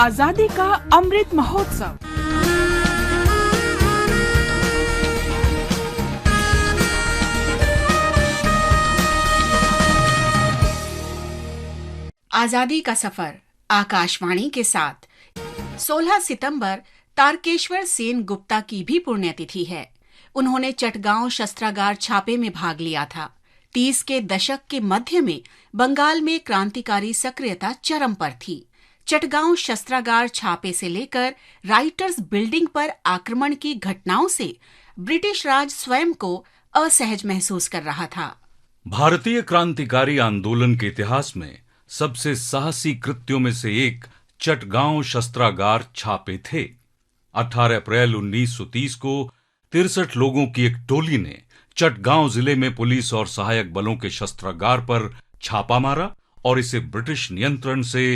आजादी का अमृत महोत्सव। आजादी का सफर आकाशवाणी के साथ 16 सितंबर तारकेश्वर सेन गुप्ता की भी पुण्यतिथि है। उन्होंने चटगांव शस्त्रागार छापे में भाग लिया था। 30 के दशक के मध्य में बंगाल में क्रांतिकारी सक्रियता चरम पर थी। चटगांव शस्त्रागार छापे से लेकर राइटर्स बिल्डिंग पर आक्रमण की घटनाओं से ब्रिटिश राज स्वयं को असहज महसूस कर रहा था। भारतीय क्रांतिकारी आंदोलन के इतिहास में सबसे साहसी कृत्यों में से एक चटगांव शस्त्रागार छापे थे। 18 अप्रैल 1930 को 63 लोगों की एक टोली ने चटगांव जिले में पुलिस और सहायक बलों के शस्त्रागार पर छापा मारा और इसे ब्रिटिश नियंत्रण से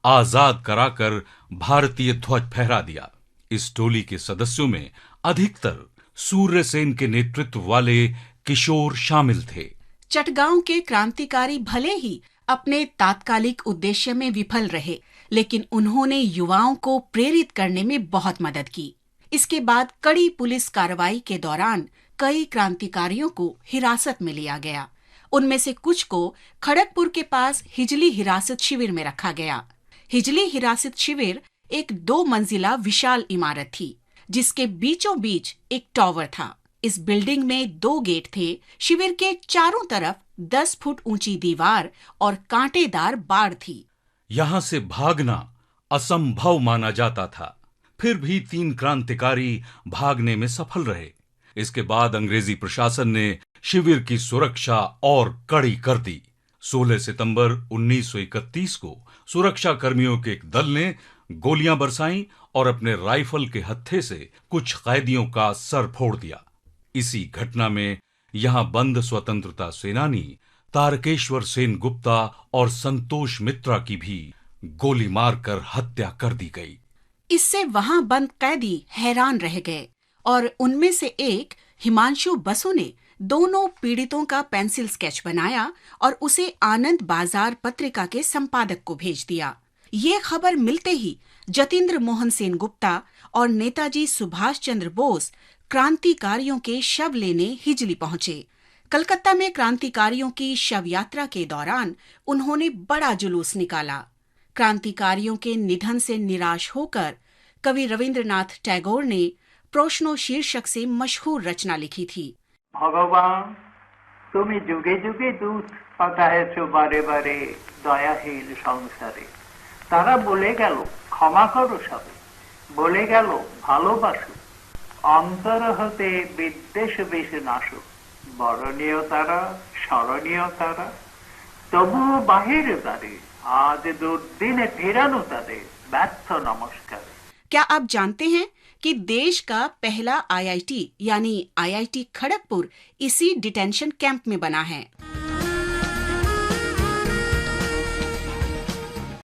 आजाद कराकर भारतीय ध्वज फहरा दिया। इस टोली के सदस्यों में अधिकतर सूर्यसेन के नेतृत्व वाले किशोर शामिल थे। चटगांव के क्रांतिकारी भले ही अपने तात्कालिक उद्देश्य में विफल रहे, लेकिन उन्होंने युवाओं को प्रेरित करने में बहुत मदद की। इसके बाद कड़ी पुलिस कार्रवाई के दौरान कई क्रांतिकारियों को हिरासत में लिया गया। उनमें से कुछ को खड़गपुर के पास हिजली हिरासत शिविर में रखा गया। हिजली हिरासत शिविर एक 2 मंजिला विशाल इमारत थी, जिसके बीचों बीच एक टावर था। इस बिल्डिंग में 2 गेट थे। शिविर के चारों तरफ 10 फुट ऊंची दीवार और कांटेदार बाड़ थी। यहां से भागना असंभव माना जाता था, फिर भी 3 क्रांतिकारी भागने में सफल रहे। इसके बाद अंग्रेजी प्रशासन ने शिविर की सुरक्षा और कड़ी कर दी। 16 सितंबर 1931 को सुरक्षा कर्मियों के एक दल ने गोलियां बरसाईं और अपने राइफल के हत्थे से कुछ कैदियों का सर फोड़ दिया। इसी घटना में यहां बंद स्वतंत्रता सेनानी तारकेश्वर सेन गुप्ता और संतोष मित्रा की भी गोली मारकर हत्या कर दी गई। इससे वहां बंद कैदी हैरान रह गए और उनमें से एक हिमांशु बसु ने दोनों पीड़ितों का पेंसिल स्केच बनाया और उसे आनंद बाजार पत्रिका के संपादक को भेज दिया। ये खबर मिलते ही जतीन्द्र मोहन सेन गुप्ता और नेताजी सुभाष चंद्र बोस क्रांतिकारियों के शव लेने हिजली पहुंचे। कलकत्ता में क्रांतिकारियों की शव यात्रा के दौरान उन्होंने बड़ा जुलूस निकाला। क्रांतिकारियों के निधन से निराश होकर कवि रविंद्रनाथ टैगोर ने प्रश्नो शीर्षक से मशहूर रचना लिखी थी। भगवान তুমি যুগে যুগে দুধ পাঠায়েছ বারে বারে দয়াহীন সংসারে। তারা বলে গেল ক্ষমা করো সবে, বলে গেল ভালোবাসো, অন্তর হতে বিদ্বেষ বেশ নাশো। বরণীয় তারা স্মরণীয় তারা, তবুও বাহির দ্বারে আজ দুর্দিনে ফেরানো তাদের ব্যর্থ নমস্কারে। क्या आप जानते हैं कि देश का पहला आईआईटी यानी आईआईटी खड़गपुर इसी डिटेंशन कैंप में बना है।